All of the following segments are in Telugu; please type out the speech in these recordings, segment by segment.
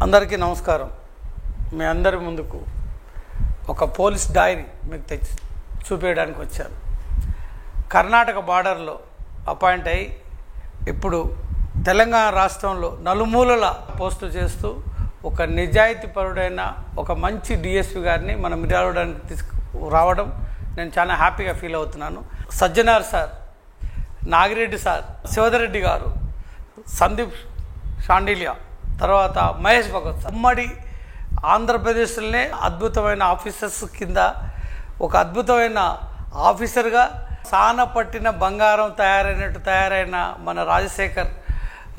అందరికీ నమస్కారం. మీ అందరి ముందుకు ఒక పోలీస్ డైరీ మీకు తెచ్చి చూపించడానికి వచ్చాను. కర్ణాటక బార్డర్లో అపాయింట్ అయ్యి ఇప్పుడు తెలంగాణ రాష్ట్రంలో నలుమూలల పోస్టులు చేస్తూ ఒక నిజాయితీపరుడైన ఒక మంచి డిఎస్పీ గారిని మనం మిర్యాలగూడానికి రావడం నేను చాలా హ్యాపీగా ఫీల్ అవుతున్నాను. సజ్జనార్ సార్, నాగిరెడ్డి సార్, శివధరెడ్డి గారు, సందీప్ షాండిలియా, తర్వాత మహేష్ భగవత్ సార్, ఉమ్మడి ఆంధ్రప్రదేశ్లోనే అద్భుతమైన ఆఫీసర్స్ కింద ఒక అద్భుతమైన ఆఫీసర్గా సాన పట్టిన బంగారం తయారైన మన రాజశేఖర్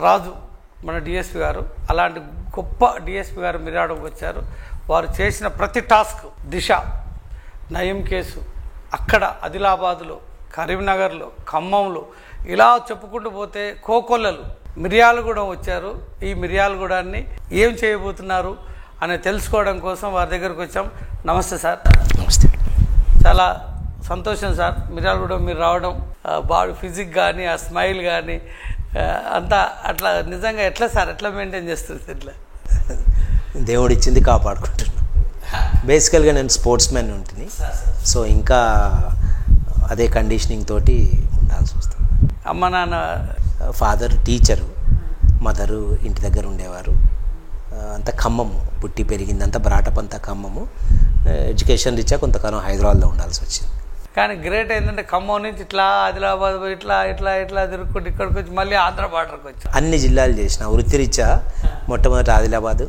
రాజు మన డిఎస్పీ గారు, అలాంటి గొప్ప డిఎస్పీ గారు మిర్యాలగూడకు వచ్చారు. వారు చేసిన ప్రతి టాస్క్, దిశ, నయం కేసు, అక్కడ ఆదిలాబాద్లో, కరీంనగర్లో, ఖమ్మంలో, ఇలా చెప్పుకుంటూ పోతే కోకొల్లలు మిర్యాలగూడెం వచ్చారు. ఈ మిర్యాలగూడాన్ని ఏం చేయబోతున్నారు అని తెలుసుకోవడం కోసం వారి దగ్గరకు వచ్చాం. నమస్తే సార్. నమస్తే. చాలా సంతోషం సార్ మిర్యాలగూడెం మీరు రావడం. బాడీ ఫిజిక్ కానీ ఆ స్మైల్ కానీ అంతా అట్లా నిజంగా ఎట్లా సార్ ఎట్లా మెయింటైన్ చేస్తుంది? ఇట్లా దేవుడిచ్చింది కాపాడుకుంటున్నాను. బేసికల్గా నేను స్పోర్ట్స్ మ్యాన్ ఉంటుంది, సో ఇంకా అదే కండిషనింగ్ తోటి ఉండాల్సి వస్తుంది. అమ్మ నాన్న, ఫాదర్ టీచరు, మదరు ఇంటి దగ్గర ఉండేవారు. అంతా ఖమ్మము, పుట్టి పెరిగిందంతా బ్రాటపంతా ఖమ్మము. ఎడ్యుకేషన్ రీత్యా కొంతకాలం హైదరాబాద్లో ఉండాల్సి వచ్చింది. కానీ గ్రేట్ ఏంటంటే ఖమ్మం నుంచి ఇట్లా ఆదిలాబాద్ ఇట్లా ఇట్లా ఇట్లా తిరుగుకుంటూ ఇక్కడికి వచ్చి మళ్ళీ ఆంధ్ర బార్డర్కి వచ్చి అన్ని జిల్లాలు చేసిన. వృత్తిరీత్యా మొట్టమొదటి ఆదిలాబాదు,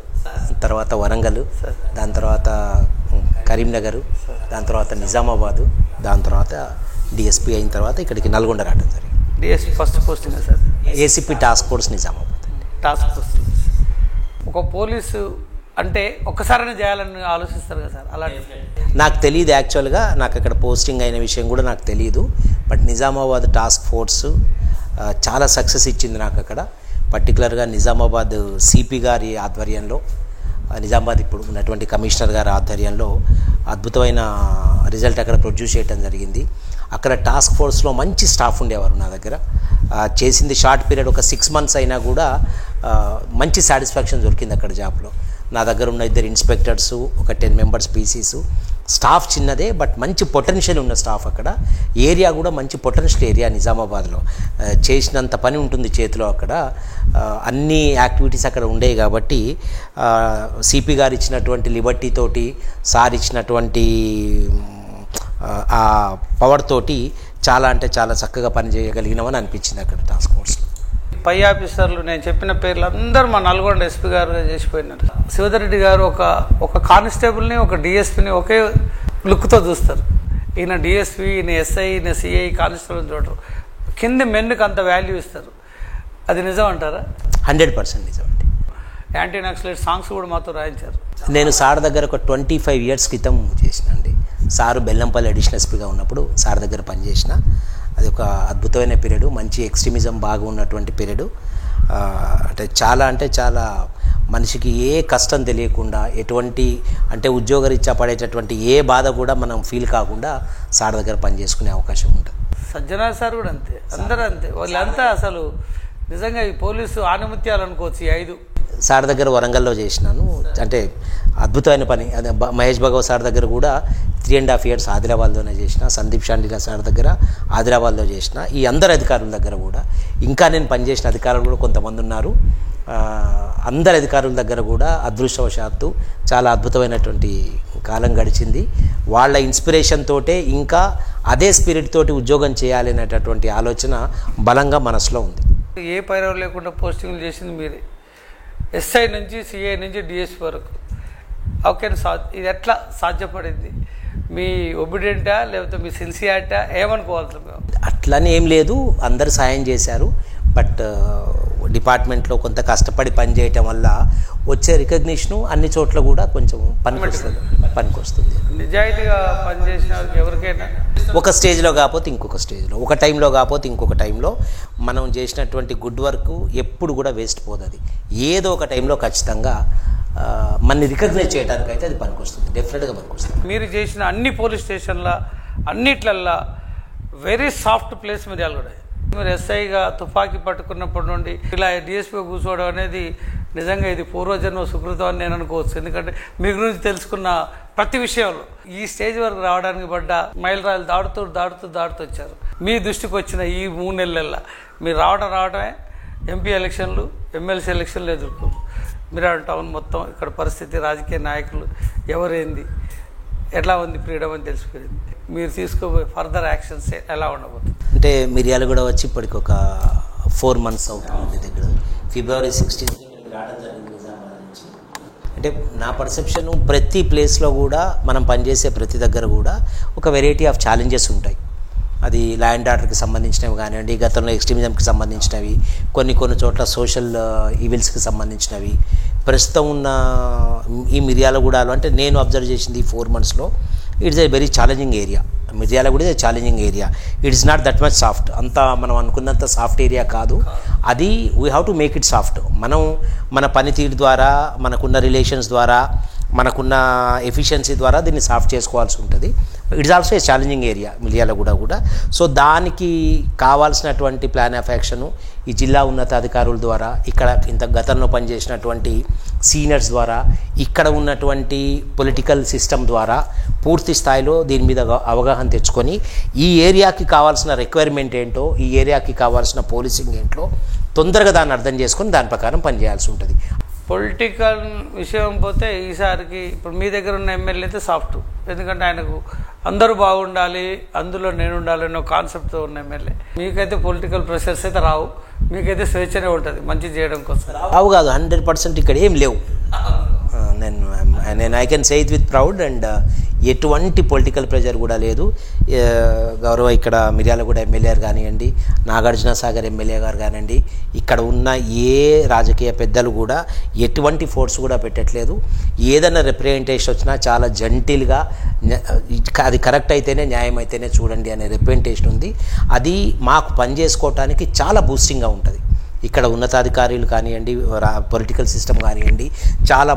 తర్వాత వరంగల్, దాని తర్వాత కరీంనగర్, దాని తర్వాత నిజామాబాదు, దాని తర్వాత డిఎస్పీ అయిన తర్వాత ఇక్కడికి నల్గొండ రావడం జరిగింది. DSP first posting sir, ACP task force Nizamabad. Task force. ఒక పోలీసు అంటే ఒక్కసారైనా చేయాలని ఆలోచిస్తారు కదా సార్, అలాంటి నాకు తెలియదు. యాక్చువల్గా నాకు అక్కడ పోస్టింగ్ అయిన విషయం కూడా నాకు తెలియదు. బట్ నిజామాబాద్ టాస్క్ ఫోర్స్ చాలా సక్సెస్ ఇచ్చింది నాకు అక్కడ. పర్టికులర్గా నిజామాబాద్ సిపి గారి ఆధ్వర్యంలో, నిజామాబాద్ ఇప్పుడు ఉన్నటువంటి కమిషనర్ గారి ఆధ్వర్యంలో అద్భుతమైన రిజల్ట్ అక్కడ ప్రొడ్యూస్ చేయడం జరిగింది. అక్కడ టాస్క్ ఫోర్స్లో మంచి స్టాఫ్ ఉండేవారు నా దగ్గర. చేసింది షార్ట్ పీరియడ్, ఒక 6 months అయినా కూడా మంచి సాటిస్ఫాక్షన్ దొరికింది అక్కడ జాబ్లో. నా దగ్గర ఉన్న 2 ఇన్స్పెక్టర్సు, ఒక 10 members పీసీసు. స్టాఫ్ చిన్నదే బట్ మంచి పొటెన్షియల్ ఉన్న స్టాఫ్ అక్కడ. ఏరియా కూడా మంచి పొటెన్షియల్ ఏరియా నిజామాబాద్లో. చేసినంత పని ఉంటుంది చేతిలో అక్కడ. అన్ని యాక్టివిటీస్ అక్కడ ఉండేవి కాబట్టి సిపి గారు ఇచ్చినటువంటి లిబర్టీ తోటి, సార్ ఇచ్చినటువంటి ఆ పవర్ తోటి చాలా అంటే చాలా చక్కగా పని చేయగలిగినామని అనిపించింది అక్కడ టాస్క్ ఫోర్స్లో. పై ఆఫీసర్లు నేను చెప్పిన పేర్లు అందరూ మా నల్గొండ ఎస్పీ గారుగా చేసిపోయినారు. శివధరెడ్డి గారు ఒక కానిస్టేబుల్ని, ఒక డిఎస్పీని ఒకే లుక్తో చూస్తారు. ఈయన డిఎస్పీ, ఈయన ఎస్ఐ, ఈయన సిఐ, కానిస్టేబుల్ చూడరు. కింద మెన్నుకి అంత వాల్యూ ఇస్తారు. అది నిజం అంటారా? 100% నిజం అండి. యాంటీ నక్సలైట్ సాంగ్స్ కూడా మాతో రాయించారు. నేను సార్ దగ్గర ఒక 25 years క్రితం చేసినండి. సారు బెల్లంపల్లి అడిషనల్ ఎస్పీగా ఉన్నప్పుడు సార్ దగ్గర పనిచేసిన. అది ఒక అద్భుతమైన పీరియడ్, మంచి ఎక్స్ట్రీమిజం బాగా ఉన్నటువంటి పీరియడ్. అంటే చాలా మనిషికి ఏ కష్టం తెలియకుండా, ఎటువంటి అంటే ఉద్యోగరీత్యా పడేటటువంటి ఏ బాధ కూడా మనం ఫీల్ కాకుండా సార్ దగ్గర పనిచేసుకునే అవకాశం ఉంటుంది. సజ్జనార్ సార్ కూడా అంతే, అందరూ అంతే. వాళ్ళంతా అసలు నిజంగా ఈ పోలీసు ఆనుమత్యాలు అనుకోవచ్చు. ఈ 5 సార్ దగ్గర వరంగల్లో చేసినాను. అంటే అద్భుతమైన పని. అదే మహేష్ భగవత్ సార్ దగ్గర కూడా 3.5 years ఆదిలాబాద్లోనే చేసిన. సందీప్ షాండిలా సార్ దగ్గర ఆదిలాబాద్లో చేసిన. ఈ అందరు అధికారుల దగ్గర కూడా, ఇంకా నేను పనిచేసిన అధికారులు కూడా కొంతమంది ఉన్నారు. అందరి అధికారుల దగ్గర కూడా అదృష్టవశాత్తు చాలా అద్భుతమైనటువంటి కాలం గడిచింది. వాళ్ళ ఇన్స్పిరేషన్ తోటే ఇంకా అదే స్పిరిట్ తోటి ఉద్యోగం చేయాలి అనేటటువంటి ఆలోచన బలంగా మనసులో ఉంది. ఏ పైరవ లేకుండా పోస్టింగ్లు చేసింది మీరే. ఎస్ఐ నుంచి సిఐ నుంచి డిఎస్పీ వరకు. ఓకే, ఇది ఎట్లా సాధ్యపడింది? మీ ఒబిడియంటా లేకపోతే మీ సిన్సియారిటా ఏమనుకోవాలి? అట్లని ఏం లేదు, అందరు సాయం చేశారు. బట్ డిపార్ట్మెంట్లో కొంత కష్టపడి పనిచేయటం వల్ల వచ్చే రికగ్నిషను అన్ని చోట్ల కూడా కొంచెం పనికొస్తుంది. నిజాయితీగా పనిచేసిన ఎవరికైనా ఒక స్టేజ్లో కాకపోతే ఇంకొక స్టేజ్లో, ఒక టైంలో కాకపోతే ఇంకొక టైంలో మనం చేసినటువంటి గుడ్ వర్క్ ఎప్పుడు కూడా వేస్ట్ పోతుంది. ఏదో ఒక టైంలో ఖచ్చితంగా మనని రికగ్నైజ్ చేయడానికి అయితే అది పనికొస్తుంది, డెఫినెట్గా పనికొస్తుంది. మీరు చేసిన అన్ని పోలీస్ స్టేషన్ల అన్నిట్లల్లా వెరీ సాఫ్ట్ ప్లేస్ మిర్యాలగూడ. మీరు ఎస్ఐగా తుపాకీ పట్టుకున్నప్పటి నుండి ఇలా డిఎస్పీ కూర్చోవడం అనేది నిజంగా ఇది పూర్వజన్మ సుకృతం అని నేను అనుకోవచ్చు. ఎందుకంటే మీ గురించి తెలుసుకున్న ప్రతి విషయంలో ఈ స్టేజ్ వరకు రావడానికి పడ్డ మైలురాయిలు దాడుతూ వచ్చారు. మీ దృష్టికి వచ్చిన ఈ 3 నెలల్లో మీరు రావడమే ఎంపీ ఎలక్షన్లు, ఎమ్మెల్సీ ఎలక్షన్లు ఎదుర్కొన్నారు. మిర్యాల టౌన్ మొత్తం ఇక్కడ పరిస్థితి, రాజకీయ నాయకులు ఎవరైంది, ఎట్లా ఉంది ఫ్రీడమ్ అని తెలిసిపోయింది. మీరు తీసుకోబోయే ఫర్దర్ యాక్షన్స్ ఎలా ఉండబోతుంది? అంటే మిర్యాలగూడ వచ్చి ఇప్పటికి ఒక 4 months అవుతుంది. దగ్గర February 16th రావడం జరిగింది నిజామాబాద్ నుంచి. అంటే నా పర్సెప్షన్ ప్రతి ప్లేస్లో కూడా మనం పనిచేసే ప్రతి దగ్గర కూడా ఒక వెరైటీ ఆఫ్ ఛాలెంజెస్ ఉంటాయి. అది ల్యాండ్ ఆర్డర్కి సంబంధించినవి కానివ్వండి, గతంలో ఎక్స్ట్రీమిజంకి సంబంధించినవి, కొన్ని చోట్ల సోషల్ ఈవిల్స్కి సంబంధించినవి. ప్రస్తుతం ఉన్న ఈ మిర్యాలగూడలో అంటే నేను అబ్జర్వ్ చేసింది ఈ 4 monthsలో it's a very challenging area. Miryalaguda is a challenging area. It's not that much soft. అంతా మనం అనుకున్నంత సాఫ్ట్ ఏరియా కాదు అది. We have to make it soft. మనం మన పనితీరు ద్వారా, మనకున్న రిలేషన్స్ ద్వారా, మనకున్న ఎఫిషియన్సీ ద్వారా దీన్ని సాఫ్ట్ చేసుకోవాల్సి ఉంటుంది. It's also a challenging area Miryalaguda కూడా. సో దానికి కావాల్సినటువంటి ప్లాన్ ఆఫ్ యాక్షను ఈ జిల్లా ఉన్నతాధికారుల ద్వారా, ఇక్కడ ఇంత గతంలో పనిచేసినటువంటి సీనియర్స్ ద్వారా, ఇక్కడ ఉన్నటువంటి పొలిటికల్ సిస్టమ్ ద్వారా పూర్తి స్థాయిలో దీని మీద అవగాహన తెచ్చుకొని ఈ ఏరియాకి కావాల్సిన రిక్వైర్మెంట్ ఏంటో, ఈ ఏరియాకి కావాల్సిన పోలీసింగ్ ఏంటో తొందరగా దాన్ని అర్థం చేసుకొని దాని ప్రకారం పనిచేయాల్సి ఉంటుంది. పొలిటికల్ విషయం పోతే ఈసారికి ఇప్పుడు మీ దగ్గర ఉన్న ఎమ్మెల్యే అయితే సాఫ్ట్, ఎందుకంటే ఆయనకు అందరూ బాగుండాలి, అందులో నేను ఉండాలి అనే కాన్సెప్ట్తో ఉన్న ఎమ్మెల్యే. మీకైతే పొలిటికల్ ప్రెషర్స్ అయితే రావు, మీకైతే ఉంటుంది మంచి చేయడం కోసం. రావు కాదు, 100% ఇక్కడ ఏం లేవు. నేను I can say it with proud. And ఎటువంటి పొలిటికల్ ప్రెషర్ కూడా లేదు. గౌరవ ఇక్కడ మిర్యాలగూడ ఎమ్మెల్యే గారు కానివ్వండి, నాగార్జున సాగర్ ఎమ్మెల్యే గారు కానివ్వండి, ఇక్కడ ఉన్న ఏ రాజకీయ పెద్దలు కూడా ఎటువంటి ఫోర్స్ కూడా పెట్టట్లేదు. ఏదైనా రిప్రజెంటేషన్ వచ్చినా చాలా జెంటిల్గా, అది కరెక్ట్ అయితేనే, న్యాయం అయితేనే చూడండి అనే రిప్రజెంటేషన్ ఉంది. అది మాకు పనిచేసుకోవటానికి చాలా బూస్టింగ్గా ఉంటుంది. ఇక్కడ ఉన్నతాధికారులు కానివ్వండి, పొలిటికల్ సిస్టమ్ కానివ్వండి, చాలా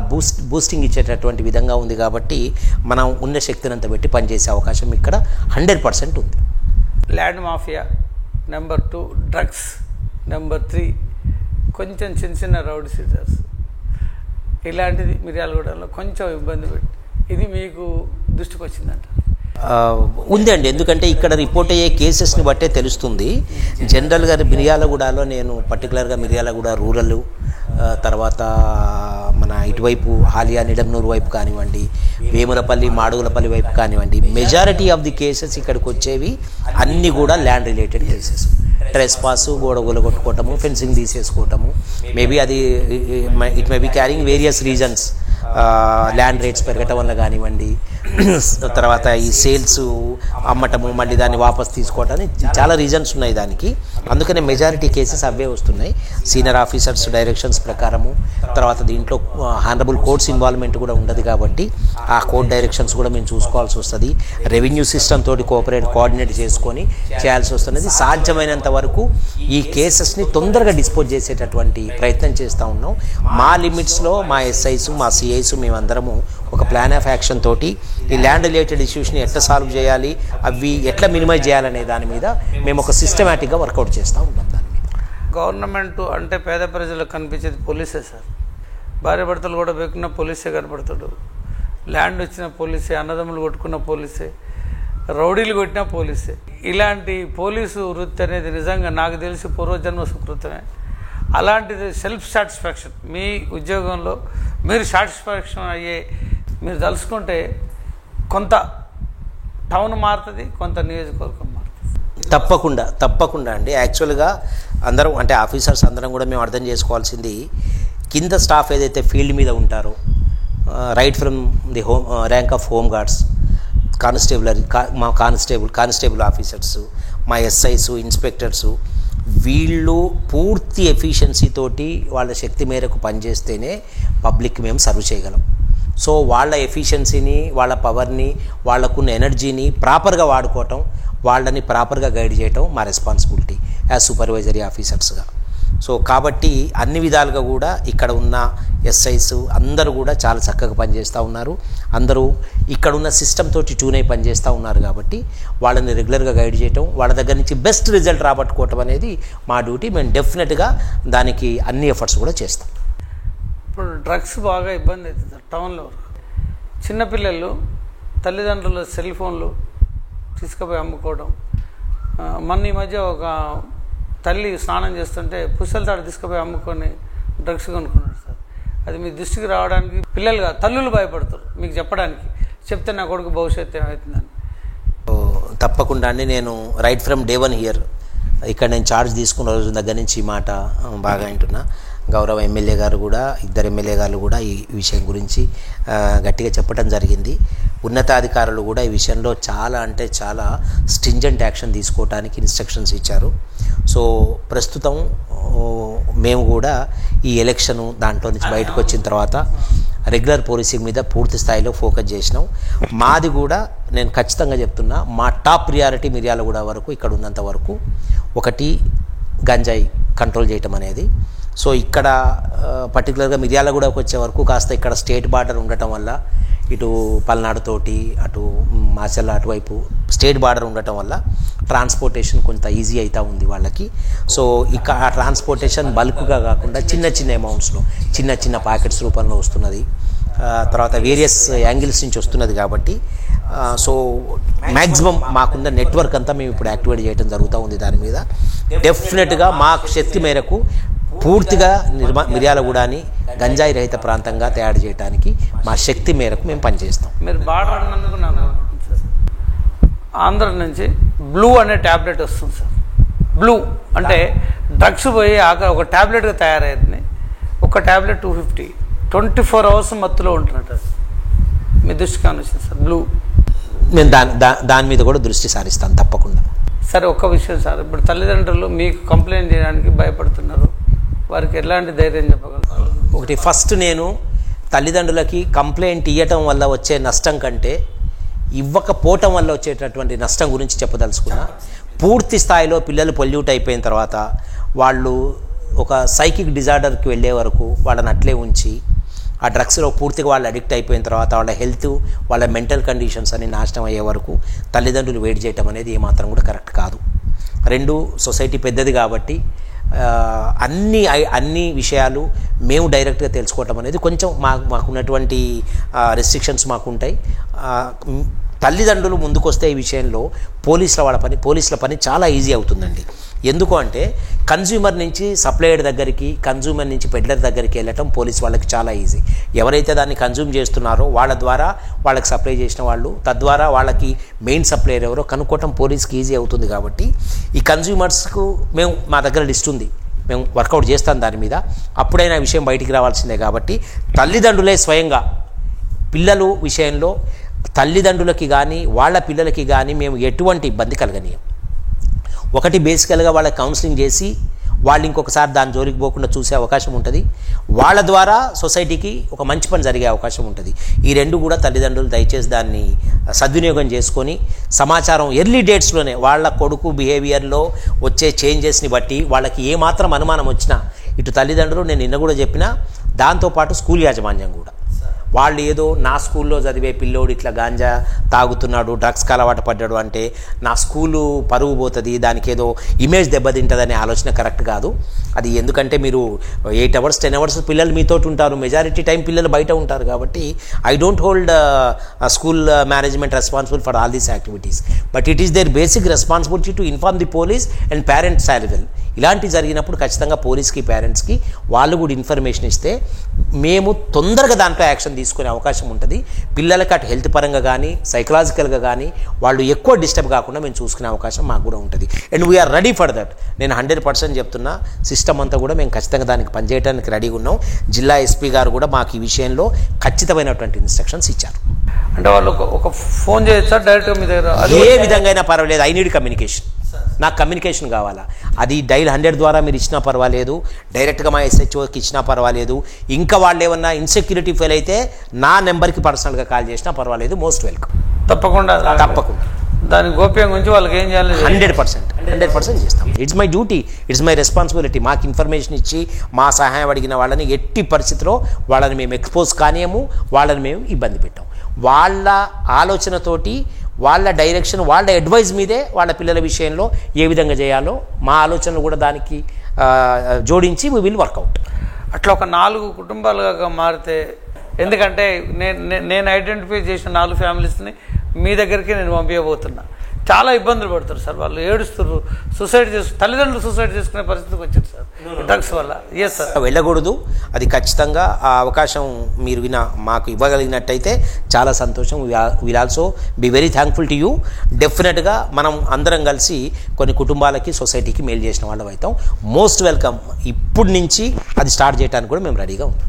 బూస్టింగ్ ఇచ్చేటటువంటి విధంగా ఉంది. కాబట్టి మనం ఉన్న శక్తిని అంతా పెట్టి పనిచేసే అవకాశం ఇక్కడ 100% ఉంది. Land mafia, number 2 drugs, number 3 కొంచెం చిన్న రౌడీ సీజర్స్, ఇలాంటిది మిర్యాలగూడలో కొంచెం ఇబ్బంది పెట్టి ఇది మీకు దృష్టికి వచ్చిందంట? ఉందండి. ఎందుకంటే ఇక్కడ రిపోర్ట్ అయ్యే కేసెస్ని బట్టే తెలుస్తుంది. జనరల్గా మిర్యాలగూడలో నేను పర్టికులర్గా మిర్యాలగూడ రూరల్, తర్వాత మన ఇటువైపు హాలియా నిడమ్నూరు వైపు కానివ్వండి, వేములపల్లి మాడుగులపల్లి వైపు కానివ్వండి, మెజారిటీ ఆఫ్ ది కేసెస్ ఇక్కడికి వచ్చేవి అన్నీ కూడా land related cases. Trespass, గోడగోలు కొట్టుకోవటము, ఫెన్సింగ్ తీసేసుకోవటము, మేబీ అది it may be carrying various reasons. Land rates పెరగటం వల్ల కానివ్వండి, తర్వాత ఈ సేల్స్ అమ్మటము, మళ్ళీ దాన్ని వాపస్ తీసుకోవటానికి చాలా రీజన్స్ ఉన్నాయి దానికి. అందుకనే మెజారిటీ కేసెస్ అవే వస్తున్నాయి. సీనియర్ ఆఫీసర్స్ డైరెక్షన్స్ ప్రకారము, తర్వాత దీంట్లో హానరబుల్ కోర్ట్స్ ఇన్వాల్వ్మెంట్ కూడా ఉండదు కాబట్టి ఆ కోర్ట్ డైరెక్షన్స్ కూడా మేము చూసుకోవాల్సి వస్తుంది. రెవెన్యూ సిస్టమ్ తోటి కోఆర్డినేట్ చేసుకొని చేయాల్సి వస్తున్నది. సాధ్యమైనంత వరకు ఈ కేసెస్ని తొందరగా డిస్పోజ్ చేసేటటువంటి ప్రయత్నం చేస్తూ ఉన్నాం. మా లిమిట్స్లో మా ఎస్ఐస్, మా సిఐస్ మేమందరము ఒక ప్లాన్ ఆఫ్ యాక్షన్ తోటి ఈ ల్యాండ్ రిలేటెడ్ ఇష్యూస్ని ఎట్లా సాల్వ్ చేయాలి, అవి ఎట్లా మినిమైజ్ చేయాలనే దాని మీద మేము ఒక సిస్టమేటిక్గా వర్కౌట్ చేస్తూ ఉంటాం. దాని మీద గవర్నమెంట్ అంటే పేద ప్రజలకు కనిపించేది పోలీసే సార్. భార్య భర్తలు కూడా పెట్టుకున్న పోలీసే కనపడతాడు, ల్యాండ్ వచ్చిన పోలీసే, అన్నదమ్ములు కొట్టుకున్న పోలీసే, రౌడీలు కొట్టిన పోలీసే. ఇలాంటి పోలీసు వృత్తి అనేది నిజంగా నాకు తెలిసి పూర్వజన్మ సుకృతమే. అలాంటిది సెల్ఫ్ సాటిస్ఫాక్షన్, మీ ఉద్యోగంలో మీరు సాటిస్ఫాక్షన్ అయ్యే మీరు తలుచుకుంటే కొంత టౌన్ మారుతుంది, కొంత నియోజకవర్గం మారుతుంది. తప్పకుండా అండి. యాక్చువల్గా అందరం అంటే ఆఫీసర్స్ అందరం కూడా మేము అర్థం చేసుకోవాల్సింది, కింద స్టాఫ్ ఏదైతే ఫీల్డ్ మీద ఉంటారో, right from the rank of home guards, మా కానిస్టేబుల్ ఆఫీసర్స్, మా ఎస్ఐస్, ఇన్స్పెక్టర్సు, వీళ్ళు పూర్తి ఎఫిషియన్సీ తోటి వాళ్ళ శక్తి మేరకు పనిచేస్తేనే పబ్లిక్ మేము సర్వ్ చేయగలం. సో వాళ్ళ ఎఫిషియన్సీని, వాళ్ళ పవర్ని, వాళ్ళకున్న ఎనర్జీని ప్రాపర్గా వాడుకోవటం, వాళ్ళని ప్రాపర్గా గైడ్ చేయటం మా రెస్పాన్సిబిలిటీ యాజ్ సూపర్వైజరీ ఆఫీసర్స్గా. సో కాబట్టి అన్ని విధాలుగా కూడా ఇక్కడ ఉన్న ఎస్ఐస్ అందరూ కూడా చాలా చక్కగా పనిచేస్తూ ఉన్నారు. అందరూ ఇక్కడ ఉన్న సిస్టమ్ తోటి ట్యూన్ అయి పనిచేస్తూ ఉన్నారు. కాబట్టి వాళ్ళని రెగ్యులర్గా గైడ్ చేయటం, వాళ్ళ దగ్గర నుంచి బెస్ట్ రిజల్ట్ రాబట్టుకోవటం అనేది మా డ్యూటీ. మేము డెఫినెట్గా దానికి అన్ని ఎఫర్ట్స్ కూడా చేస్తాం. ఇప్పుడు డ్రగ్స్ బాగా ఇబ్బంది అవుతుంది సార్ టౌన్లో. చిన్నపిల్లలు తల్లిదండ్రుల సెల్ ఫోన్లు తీసుకుపోయి అమ్ముకోవడం. మొన్న ఈ మధ్య ఒక తల్లి స్నానం చేస్తుంటే పుస్తల తాడు తీసుకుపోయి అమ్ముకొని డ్రగ్స్ కొనుక్కున్నాడు సార్. అది మీ దృష్టికి రావడానికి పిల్లలుగా తల్లులు భయపడతారు మీకు చెప్పడానికి. చెప్తే నా కొడుకు భవిష్యత్తు ఏమవుతుందని. తప్పకుండా అండి. నేను right from day one here ఇక్కడ నేను ఛార్జ్ తీసుకున్న రోజు దగ్గర నుంచి ఈ మాట బాగా వింటున్నా. గౌరవ ఎమ్మెల్యే గారు కూడా, ఇద్దరు ఎమ్మెల్యే గారు కూడా ఈ విషయం గురించి గట్టిగా చెప్పడం జరిగింది. ఉన్నతాధికారులు కూడా ఈ విషయంలో చాలా అంటే చాలా స్ట్రింజెంట్ యాక్షన్ తీసుకోవడానికి ఇన్స్ట్రక్షన్స్ ఇచ్చారు. సో ప్రస్తుతం మేము కూడా ఈ ఎలక్షను దాంట్లో నుంచి బయటకు వచ్చిన తర్వాత రెగ్యులర్ పోలీసింగ్ మీద పూర్తి స్థాయిలో ఫోకస్ చేసినాం. మాది కూడా నేను ఖచ్చితంగా చెప్తున్నా, మా టాప్ ప్రియారిటీ మిర్యాలగూడ వరకు, ఇక్కడ ఉన్నంత వరకు ఒకటి గంజాయి కంట్రోల్ చేయటం అనేది. సో ఇక్కడ పర్టికులర్గా మిర్యాలగూడకు వచ్చే వరకు కాస్త ఇక్కడ స్టేట్ బార్డర్ ఉండటం వల్ల, ఇటు పల్నాడుతోటి అటు మాచర్ల అటువైపు స్టేట్ బార్డర్ ఉండటం వల్ల ట్రాన్స్పోర్టేషన్ కొంత ఈజీ అవుతూ ఉంది వాళ్ళకి. సో ఇక ఆ ట్రాన్స్పోర్టేషన్ బల్క్గా కాకుండా చిన్న చిన్న అమౌంట్స్లో చిన్న చిన్న ప్యాకెట్స్ రూపంలో వస్తున్నది. తర్వాత వేరియస్ యాంగిల్స్ నుంచి వస్తున్నది కాబట్టి సో మ్యాక్సిమం మాకున్న నెట్వర్క్ అంతా మేము ఇప్పుడు యాక్టివేట్ చేయడం జరుగుతూ ఉంది. దాని మీద డెఫినెట్గా మా శక్తి మేరకు పూర్తిగా మిర్యాలగూడని గంజాయి రహిత ప్రాంతంగా తయారు చేయడానికి మా శక్తి మేరకు మేము పనిచేస్తాం. మీరు బార్డర్ అన్నందుకు నాకు ఆంధ్ర నుంచి బ్లూ అనే ట్యాబ్లెట్ వస్తుంది సార్. బ్లూ అంటే డ్రగ్స్ పోయి ఒక ట్యాబ్లెట్గా తయారయ్యింది. ఒక ట్యాబ్లెట్ 250, 24 hours మత్తులో ఉంటున్నట్టు. మీ దృష్టికి వచ్చింది సార్ బ్లూ. నేను దాని మీద కూడా దృష్టి సారిస్తాను తప్పకుండా. సరే, ఒక్క విషయం సార్, ఇప్పుడు తల్లిదండ్రులు మీకు కంప్లైంట్ చేయడానికి భయపడుతున్నారు. వారికి ఎలాంటి ధైర్యం చెప్పగలరు? ఒకటి, ఫస్ట్ నేను తల్లిదండ్రులకి కంప్లైంట్ ఇవ్వటం వల్ల వచ్చే నష్టం కంటే ఇవ్వకపోవటం వల్ల వచ్చేటటువంటి నష్టం గురించి చెప్పదలుచుకున్నా. పూర్తి స్థాయిలో పిల్లలు పొల్యూట్ అయిపోయిన తర్వాత వాళ్ళు ఒక సైకిక్ డిజార్డర్కి వెళ్ళే వరకు వాళ్ళని అట్లే ఉంచి ఆ డ్రగ్స్లో పూర్తిగా వాళ్ళు అడిక్ట్ అయిపోయిన తర్వాత వాళ్ళ హెల్త్, వాళ్ళ మెంటల్ కండిషన్స్ అని నాశనం అయ్యే వరకు తల్లిదండ్రులు వెయిట్ చేయటం అనేది ఏమాత్రం కూడా కరెక్ట్ కాదు. రెండు, సొసైటీ పెద్దది కాబట్టి అన్ని విషయాలు మేము డైరెక్ట్గా తెలుసుకోవటం అనేది కొంచెం మాకున్నటువంటి రెస్ట్రిక్షన్స్ మాకుంటాయి. తల్లిదండ్రులు ముందుకొస్తే ఈ విషయంలో పోలీసుల పని చాలా ఈజీ అవుతుందండి. ఎందుకు అంటే కన్జ్యూమర్ నుంచి సప్లయర్ దగ్గరికి, కన్జ్యూమర్ నుంచి పెడ్లర్ దగ్గరికి వెళ్ళటం పోలీస్ వాళ్ళకి చాలా ఈజీ. ఎవరైతే దాన్ని కన్జ్యూమ్ చేస్తున్నారో వాళ్ళ ద్వారా వాళ్ళకి సప్లై చేసిన వాళ్ళు, తద్వారా వాళ్ళకి మెయిన్ సప్లయర్ ఎవరో కనుక్కోవటం పోలీస్కి ఈజీ అవుతుంది. కాబట్టి ఈ కన్జ్యూమర్స్కు మా దగ్గర లిస్ట్ ఉంది, మేము వర్కౌట్ చేస్తాం దాని మీద. అప్పుడైనా విషయం బయటికి రావాల్సిందే. కాబట్టి తల్లిదండ్రులే స్వయంగా పిల్లలు విషయంలో తల్లిదండ్రులకి కానీ వాళ్ళ పిల్లలకి కానీ మేము ఎటువంటి ఇబ్బంది కలగనీయం. ఒకటి, బేసికల్గా వాళ్ళకి కౌన్సిలింగ్ చేసి వాళ్ళు ఇంకొకసారి దాని జోలికి పోకుండా చూసే అవకాశం ఉంటుంది. వాళ్ళ ద్వారా సొసైటీకి ఒక మంచి పని జరిగే అవకాశం ఉంటుంది. ఈ రెండు కూడా తల్లిదండ్రులు దయచేసి దాన్ని సద్వినియోగం చేసుకొని సమాచారం ఎర్లీ డేట్స్లోనే వాళ్ళ కొడుకు బిహేవియర్లో వచ్చే చేంజెస్ని బట్టి వాళ్ళకి ఏమాత్రం అనుమానం వచ్చినా ఇటు తల్లిదండ్రులు, నేను నిన్న కూడా చెప్పిన, దాంతోపాటు స్కూల్ యాజమాన్యం కూడా వాళ్ళు ఏదో నా స్కూల్లో చదివే పిల్లోడు ఇట్లా గాంజా తాగుతున్నాడు, డ్రగ్స్కి అలవాటు పడ్డాడు అంటే నా స్కూలు పరుగు పోతుంది, దానికి ఏదో ఇమేజ్ దెబ్బతింటుందనే ఆలోచన కరెక్ట్ కాదు. అది ఎందుకంటే మీరు 8 hours 10 hours పిల్లలు మీతో ఉంటారు, మెజారిటీ టైం పిల్లలు బయట ఉంటారు. కాబట్టి I don't hold school management responsible for all these activities, but it is their basic responsibility to inform the police and parents as well. ఇలాంటివి జరిగినప్పుడు ఖచ్చితంగా పోలీస్కి, పేరెంట్స్కి వాళ్ళు కూడా ఇన్ఫర్మేషన్ ఇస్తే మేము తొందరగా దాంట్లో యాక్షన్ తీసుకునే అవకాశం ఉంటుంది. పిల్లలకి అటు హెల్త్ పరంగా కానీ సైకలాజికల్గా కానీ వాళ్ళు ఎక్కువ డిస్టర్బ్ కాకుండా మేము చూసుకునే అవకాశం మాకు కూడా ఉంటుంది. And we're ready for that. నేను 100% చెప్తున్నా, సిస్టమ్ అంతా కూడా మేము ఖచ్చితంగా దానికి పనిచేయడానికి రెడీగా ఉన్నాం. జిల్లా ఎస్పీ గారు కూడా మాకు ఈ విషయంలో ఖచ్చితమైనటువంటి ఇన్స్ట్రక్షన్స్ ఇచ్చారు. అంటే వాళ్ళు ఒక ఫోన్ చేయొచ్చా డైరెక్ట్గా మీ దగ్గర? ఏ విధంగా అయినా పర్వాలేదు, ఐ నీడ్ కమ్యూనికేషన్. నాకు కమ్యూనికేషన్ కావాలా. అది డైల్ 100 ద్వారా మీరు ఇచ్చినా పర్వాలేదు, డైరెక్ట్గా మా SHOకి ఇచ్చినా పర్వాలేదు. ఇంకా వాళ్ళు ఏమన్నా ఇన్సెక్యూరిటీ ఫీల్ అయితే నా నెంబర్కి పర్సనల్గా కాల్ చేసినా పర్వాలేదు. Most welcome. తప్పకుండా దాని గోప్యం గురించి వాళ్ళకి ఏం చేయాలి? 100% చేస్తాం. It's my duty, it's my responsibility. మాకు ఇన్ఫర్మేషన్ ఇచ్చి మా సహాయం అడిగిన వాళ్ళని ఎట్టి పరిస్థితిలో వాళ్ళని మేము ఎక్స్పోజ్ కానియము, వాళ్ళని మేము ఇబ్బంది పెట్టాం. వాళ్ళ ఆలోచనతోటి, వాళ్ళ డైరెక్షన్, వాళ్ళ అడ్వైజ్ మీదే వాళ్ళ పిల్లల విషయంలో ఏ విధంగా చేయాలో మా ఆలోచనలు కూడా దానికి జోడించి వీ విల్ వర్కౌట్. అట్లా ఒక 4 కుటుంబాలుగా మారితే, ఎందుకంటే నేను ఐడెంటిఫై చేసిన 4 ఫ్యామిలీస్ని మీ దగ్గరికి నేను పంపించబోతున్నా. చాలా ఇబ్బందులు పడుతారు సార్, వాళ్ళు ఏడుస్తారు, తల్లిదండ్రులు సూసైడ్ చేసుకునే పరిస్థితికి వచ్చింది సార్ డ్రగ్స్ వల్ల. ఎస్ సార్, వెళ్ళకూడదు. అది ఖచ్చితంగా ఆ అవకాశం మీరు మాకు ఇవ్వగలిగినట్టయితే చాలా సంతోషం. Will also be very thankful to you. డెఫినెట్గా మనం అందరం కలిసి కొన్ని కుటుంబాలకి, సొసైటీకి మేలు చేసిన వాళ్ళం అవుతాం. Most welcome. ఇప్పటి నుంచి అది స్టార్ట్ చేయడానికి కూడా మేము రెడీగా ఉన్నాం.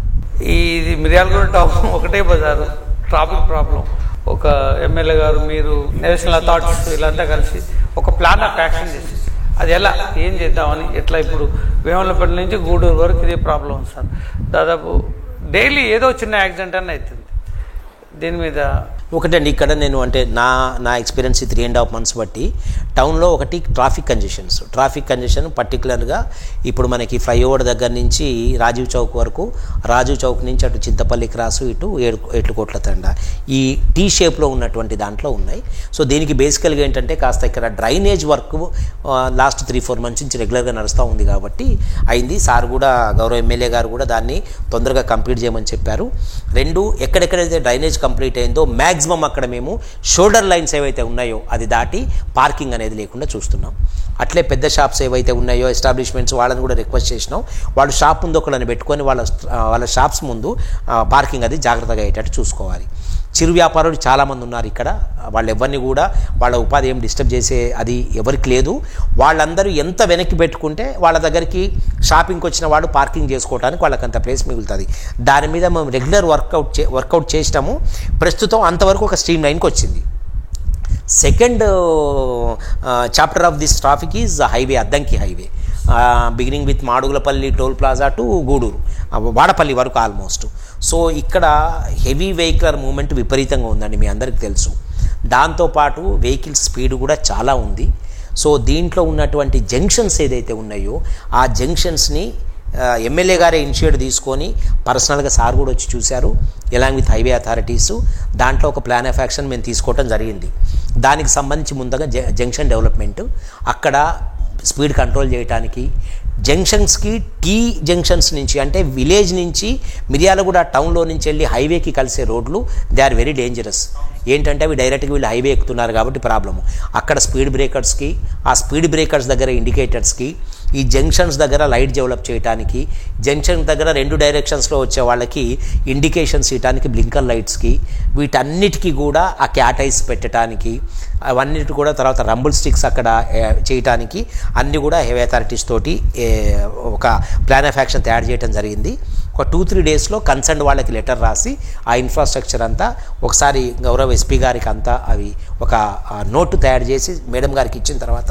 ఇది మిర్యాలగూడ టౌన్ ఒకటే బజారు, ట్రాఫిక్ ప్రాబ్లం. ఒక ఎమ్మెల్యే గారు, మీరు, నేషనల్ అథారిటీస్ వీళ్ళంతా కలిసి ఒక ప్లాన్ ఆఫ్ యాక్షన్ చేసి అది ఎలా ఏం చేద్దామని, ఎట్లా ఇప్పుడు వేములపల్లి నుంచి గూడూరు వరకు ఇదే ప్రాబ్లం ఉంది సార్. దాదాపు డైలీ ఏదో చిన్న యాక్సిడెంట్ అని అవుతుంది. దీని మీద ఒకటండి, ఇక్కడ నేను అంటే నా ఎక్స్పీరియన్స్ 3.5 months బట్టి టౌన్లో ఒకటి ట్రాఫిక్ కంజెషన్ పర్టికులర్గా ఇప్పుడు మనకి ఫ్లైఓవర్ దగ్గర నుంచి రాజీవ్ చౌక్ వరకు, రాజీవ్ చౌక్ నుంచి అటు చింతపల్లి క్రాసు, ఇటు ఏట్లకోట్ల తండ, ఈ టీ షేప్లో ఉన్నటువంటి దాంట్లో ఉన్నాయి. సో దీనికి బేసికల్గా ఏంటంటే కాస్త ఇక్కడ డ్రైనేజ్ వర్క్ లాస్ట్ 3-4 months నుంచి రెగ్యులర్గా నడుస్తూ ఉంది కాబట్టి అయింది. సార్ కూడా, గౌరవ ఎమ్మెల్యే గారు కూడా దాన్ని తొందరగా కంప్లీట్ చేయమని చెప్పారు. 2, ఎక్కడెక్కడైతే డ్రైనేజ్ కంప్లీట్ అయిందో మ్యాక్సిమం అక్కడ మేము షోల్డర్ లైన్స్ ఏవైతే ఉన్నాయో అది దాటి పార్కింగ్ అనేది లేకుండా చూస్తున్నాం. అట్లే పెద్ద షాప్స్ ఏవైతే ఉన్నాయో ఎస్టాబ్లిష్మెంట్స్, వాళ్ళని కూడా రిక్వెస్ట్ చేసినాం, వాళ్ళు షాప్ ముందు ఒకళ్ళని పెట్టుకొని వాళ్ళ షాప్స్ ముందు పార్కింగ్ అది జాగ్రత్తగా అయ్యేటట్టు చూసుకోవాలి. చిరు వ్యాపారులు చాలామంది ఉన్నారు ఇక్కడ. వాళ్ళు ఎవరిని కూడా వాళ్ళ ఉపాధి ఏం డిస్టర్బ్ చేసే అది ఎవరికి లేదు. వాళ్ళందరూ ఎంత వెనక్కి పెట్టుకుంటే వాళ్ళ దగ్గరికి షాపింగ్కి వచ్చిన వాళ్ళు పార్కింగ్ చేసుకోవడానికి వాళ్ళకంత ప్లేస్ మిగులుతుంది. దాని మీద మేము రెగ్యులర్ వర్కౌట్ చేసినాము. ప్రస్తుతం అంతవరకు ఒక స్ట్రీమ్ లైన్కి వచ్చింది. Second chapter of this traffic is highway, Addanki highway, beginning with Madugulapalli toll plaza to Guduru, Vadapalli వరకు ఆల్మోస్ట్. సో ఇక్కడ హెవీ వెహికల్ మూవ్మెంట్ విపరీతంగా ఉందండి, మీ అందరికీ తెలుసు. దాంతోపాటు వెహికల్ స్పీడ్ కూడా చాలా ఉంది. సో దీంట్లో ఉన్నటువంటి జంక్షన్స్ ఏదైతే ఉన్నాయో ఆ జంక్షన్స్ని ఎమ్మెల్యే గారే ఇనిషియేటివ్ తీసుకొని పర్సనల్గా సార్ కూడా వచ్చి చూశారు, ఎలాంగ్ విత్ హైవే అథారిటీస్. దాంట్లో ఒక ప్లాన్ ఆఫ్ యాక్షన్ మేము తీసుకోవడం జరిగింది. దానికి సంబంధించి ముందుగా జంక్షన్ డెవలప్మెంట్, అక్కడ స్పీడ్ కంట్రోల్ చేయడానికి, జంక్షన్స్కి టీ జంక్షన్స్ నుంచి అంటే విలేజ్ నుంచి మిర్యాలగూడ టౌన్లో నుంచి వెళ్ళి హైవేకి కలిసే రోడ్లు దే ఆర్ వెరీ డేంజరస్. ఏంటంటే అవి డైరెక్ట్గా వీళ్ళు హైవే ఎక్కుతున్నారు కాబట్టి ప్రాబ్లము. అక్కడ స్పీడ్ బ్రేకర్స్కి, ఆ స్పీడ్ బ్రేకర్స్ దగ్గర ఇండికేటర్స్కి, ఈ జంక్షన్స్ దగ్గర లైట్ డెవలప్ చేయడానికి, జంక్షన్ దగ్గర 2 డైరెక్షన్స్లో వచ్చే వాళ్ళకి ఇండికేషన్స్ ఇవ్వడానికి బ్లింకర్ లైట్స్కి, వీటన్నిటికీ కూడా ఆ క్యాట్ ఐస్ పెట్టడానికి, అవన్నిటి కూడా తర్వాత రంబుల్ స్టిక్స్ అక్కడ చేయడానికి అన్నీ కూడా హెవీ అథారిటీస్ తోటి ఒక ప్లాన్ ఆఫ్ యాక్షన్ తయారు చేయడం జరిగింది. ఒక 2-3 డేస్లో కన్సర్న్ వాళ్ళకి లెటర్ రాసి ఆ ఇన్ఫ్రాస్ట్రక్చర్ అంతా ఒకసారి గౌరవ ఎస్పీ గారికి అంతా అవి ఒక నోటు తయారు చేసి మేడం గారికి ఇచ్చిన తర్వాత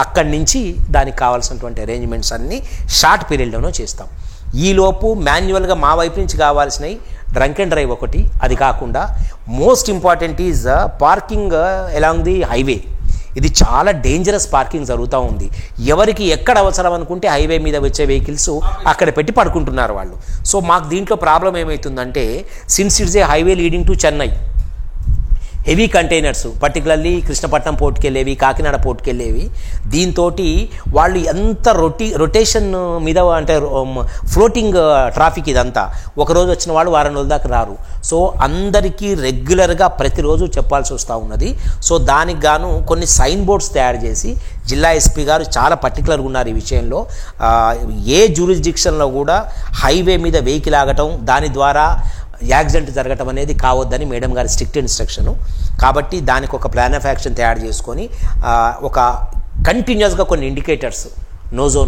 అక్కడి నుంచి దానికి కావాల్సినటువంటి అరేంజ్మెంట్స్ అన్నీ షార్ట్ పీరియడ్లోనే చేస్తాం. ఈలోపు మాన్యువల్గా మా వైపు నుంచి కావాల్సినవి డ్రంక్ అండ్ డ్రైవ్ ఒకటి, అది కాకుండా most important is parking along the highway. ఇది చాలా డేంజరస్ పార్కింగ్ జరుగుతూ ఉంది. ఎవరికి ఎక్కడ అవసరం అనుకుంటే హైవే మీద వచ్చే వెహికల్స్ అక్కడ పెట్టి పడుకుంటున్నారు వాళ్ళు. సో మాకు దీంట్లో ప్రాబ్లం ఏమవుతుందంటే, since it's a highway leading to Chennai, heavy containers particularly Krishnapatnam పోర్ట్కి వెళ్ళేవి, కాకినాడ పోర్ట్కి వెళ్ళేవి, దీంతో వాళ్ళు ఎంత రొటేషన్ మీద అంటే ఫ్లోటింగ్ ట్రాఫిక్ ఇదంతా, ఒకరోజు వచ్చిన వాళ్ళు వారం రోజుల దాకా రారు. సో అందరికీ రెగ్యులర్గా ప్రతిరోజు చెప్పాల్సి వస్తూ ఉన్నది. సో దానికి గాను కొన్ని సైన్ బోర్డ్స్ తయారు చేసి జిల్లా ఎస్పీ గారు చాలా పర్టికులర్గా ఉన్నారు ఈ విషయంలో. ఏ జ్యూరిస్డిక్షన్లో కూడా హైవే మీద వెహికల్ ఆగటం, దాని ద్వారా యాక్సిడెంట్ జరగటం అనేది కావద్దని మేడం గారి స్ట్రిక్ట్ ఇన్స్ట్రక్షను. కాబట్టి దానికి ఒక ప్లాన్ ఆఫ్ యాక్షన్ తయారు చేసుకొని ఒక కంటిన్యూస్గా కొన్ని indicators,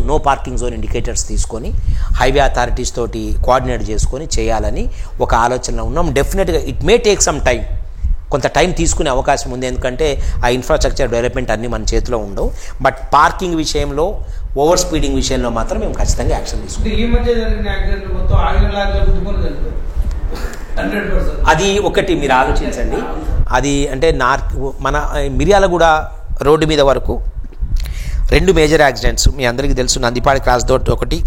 no parking zone indicators తీసుకొని హైవే అథారిటీస్ తోటి కోఆర్డినేట్ చేసుకొని చేయాలని ఒక ఆలోచనలో ఉన్నాం. డెఫినెట్గా it may take some time, కొంత టైం తీసుకునే అవకాశం ఉంది, ఎందుకంటే ఆ ఇన్ఫ్రాస్ట్రక్చర్ డెవలప్మెంట్ అన్నీ మన చేతిలో ఉండవు. బట్ పార్కింగ్ విషయంలో, ఓవర్ స్పీడింగ్ విషయంలో మాత్రం మేము ఖచ్చితంగా యాక్షన్ తీసుకుంటాం. అది ఒకటి మీరు ఆలోచించండి. అది అంటే మన మిర్యాలగూడ రోడ్డు మీద వరకు 2 మేజర్ యాక్సిడెంట్స్ మీ అందరికీ తెలుసు. నందిపాడి క్రాస్ రోడ్ ఒకటి,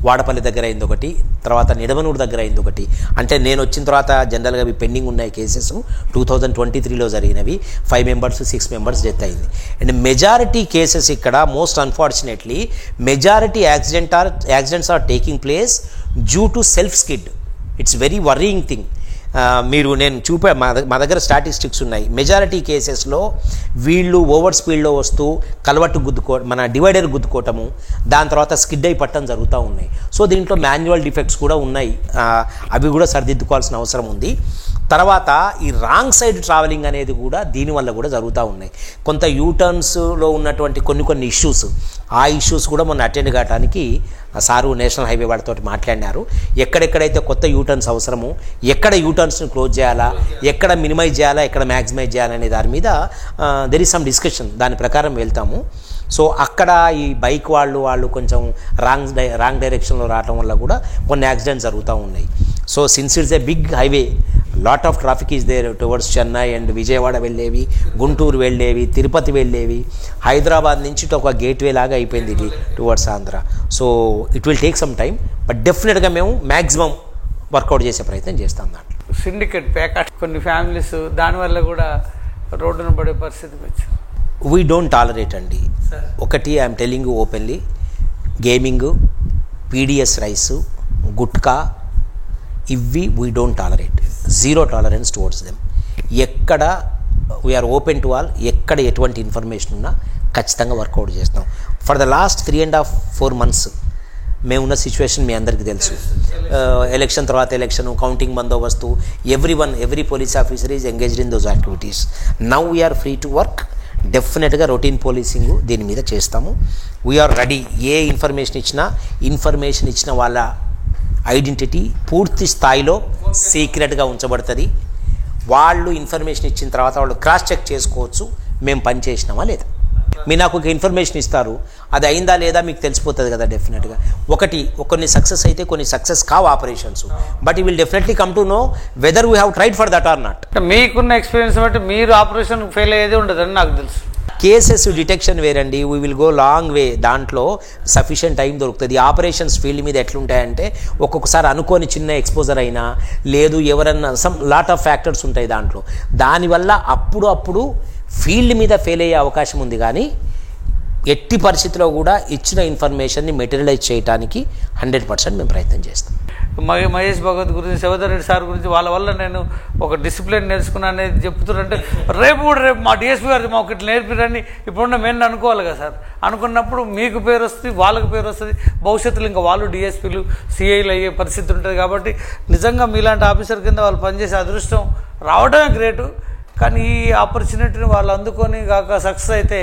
వాడపల్లి దగ్గర అయింది ఒకటి, తర్వాత నిడమనూరు దగ్గర అయింది ఒకటి. అంటే నేను వచ్చిన తర్వాత జనరల్గా అవి పెండింగ్ ఉన్నాయి కేసెస్ 2023లో జరిగినవి. 5 members 6 members డెత్ అయింది. అండ్ మెజారిటీ కేసెస్ ఇక్కడ most unfortunately majority accidents are taking place due to self skid. It's very worrying thing. నేను చూపా, మా దగ్గర స్టాటిస్టిక్స్ ఉన్నాయి. మెజారిటీ కేసెస్లో వీళ్ళు ఓవర్ స్పీడ్లో వస్తూ కలవట్టు మన డివైడర్ గుద్దుకోవటము, దాని తర్వాత స్కిడ్ అయి పట్టడం జరుగుతూ ఉన్నాయి. సో దీంట్లో మాన్యువల్ డిఫెక్ట్స్ కూడా ఉన్నాయి, అవి కూడా సరిదిద్దుకోవాల్సిన అవసరం ఉంది. తర్వాత ఈ రాంగ్ సైడ్ ట్రావెలింగ్ అనేది కూడా దీనివల్ల కూడా జరుగుతూ ఉన్నాయి. కొంత యూటర్న్స్లో ఉన్నటువంటి కొన్ని ఇష్యూస్, ఆ ఇష్యూస్ కూడా మొన్న అటెండ్ కావడానికి సారు నేషనల్ హైవే వాడితో మాట్లాడినారు. ఎక్కడెక్కడైతే కొత్త యూటర్న్స్ అవసరమో, ఎక్కడ యూటర్న్స్ని క్లోజ్ చేయాలా, ఎక్కడ మినిమైజ్ చేయాలా, ఎక్కడ మ్యాక్సిమైజ్ చేయాలనే దాని మీద దెర్ ఈస్ సమ్ డిస్కషన్. దాని ప్రకారం వెళ్తాము. సో అక్కడ ఈ బైక్ వాళ్ళు కొంచెం రాంగ్ డైరెక్షన్లో రావడం వల్ల కూడా కొన్ని యాక్సిడెంట్స్ జరుగుతూ ఉన్నాయి. So since it's a big highway, lot of traffic is there towards Chennai and Vijayawada వెళ్ళేవి, గుంటూరు వెళ్ళేవి, తిరుపతి వెళ్ళేవి, హైదరాబాద్ నుంచి ఒక గేట్వే లాగా అయిపోయింది ఇది towards Andhra. So it will take some time, but డెఫినెట్గా మేము మ్యాక్సిమం వర్కౌట్ చేసే ప్రయత్నం చేస్తాం. దాంట్లో సిండికేట్ ప్యాకెట్ కొన్ని ఫ్యామిలీస్ దానివల్ల కూడా రోడ్డున పడే పరిస్థితికి వచ్చారు. వీ డోంట్ టాలరేట్ అండి. ఒకటి I'm telling you openly, gaming, PDS rice, gutka, ఇవి we don't tolerate. Zero tolerance towards them. ఎక్కడ వీఆర్ ఓపెన్ టు ఆల్, ఎక్కడ ఎటువంటి ఇన్ఫర్మేషన్ ఉన్నా ఖచ్చితంగా వర్కౌట్ చేస్తాం. ఫర్ ద లాస్ట్ 3.5-4 months మేమున్న సిచ్యువేషన్ మీ అందరికీ తెలుసు. ఎలక్షన్ తర్వాత ఎలక్షన్, కౌంటింగ్ బందోబస్తు, every police officer is engaged in those activities. Now we are free to work. డెఫినెట్గా రొటీన్ పోలీసింగ్ దీని మీద చేస్తాము. We are ready. ఏ ఇన్ఫర్మేషన్ ఇచ్చిన వాళ్ళ ఐడెంటిటీ పూర్తి స్థాయిలో సీక్రెట్గా ఉంచబడుతుంది. వాళ్ళు ఇన్ఫర్మేషన్ ఇచ్చిన తర్వాత వాళ్ళు క్రాస్ చెక్ చేసుకోవచ్చు మేము పని చేసినామా లేదా. మీరు నాకు ఒక ఇన్ఫర్మేషన్ ఇస్తారు, అది అయిందా లేదా మీకు తెలిసిపోతుంది కదా డెఫినెట్గా. కొన్ని సక్సెస్ అయితే కొన్ని సక్సెస్ కావు operations, but you will definitely come to know whether we have tried for that or not. మీకున్న ఎక్స్పీరియన్స్ బట్టి మీరు ఆపరేషన్ ఫెయిల్ అయ్యేది ఉండదని నాకు తెలుసు. కేసెస్ డిటెక్షన్ వేరండి, we will go long way. దాంట్లో సఫిషియంట్ టైం దొరుకుతుంది. ఆపరేషన్స్ ఫీల్డ్ మీద ఎట్లుంటాయంటే ఒక్కొక్కసారి అనుకోని చిన్న ఎక్స్పోజర్ అయినా, లేదు ఎవరన్నా సమ్ లాట్ ఆఫ్ ఫ్యాక్టర్స్ ఉంటాయి దాంట్లో. దానివల్ల అప్పుడు ఫీల్డ్ మీద ఫెయిల్ అయ్యే అవకాశం ఉంది. కానీ ఎట్టి పరిస్థితిలో కూడా ఇచ్చిన ఇన్ఫర్మేషన్ని మెటీరియలైజ్ చేయడానికి 100% మేము ప్రయత్నం చేస్తాం. మహేష్ భగవత్ గురించి, శివధర్ రెడ్డి సార్ గురించి వాళ్ళ వల్ల నేను ఒక డిసిప్లిన్ నేర్చుకున్నా అనేది చెప్తున్నారంటే, రేపు మా డిఎస్పీ గారు మాకు ఇట్లా నేర్పిరని ఇప్పుడున్న మేము అనుకోవాలి కదా సార్. అనుకున్నప్పుడు మీకు పేరు వస్తుంది, వాళ్ళకి పేరు వస్తుంది, భవిష్యత్తులో ఇంకా వాళ్ళు డిఎస్పీలు సిఐలు అయ్యే పరిస్థితి ఉంటుంది. కాబట్టి నిజంగా మీలాంటి ఆఫీసర్ కింద వాళ్ళు పనిచేసే అదృష్టం రావడమే గ్రేటు. కానీ ఈ ఆపర్చునిటీని వాళ్ళు అందుకొని కాక సక్సెస్ అయితే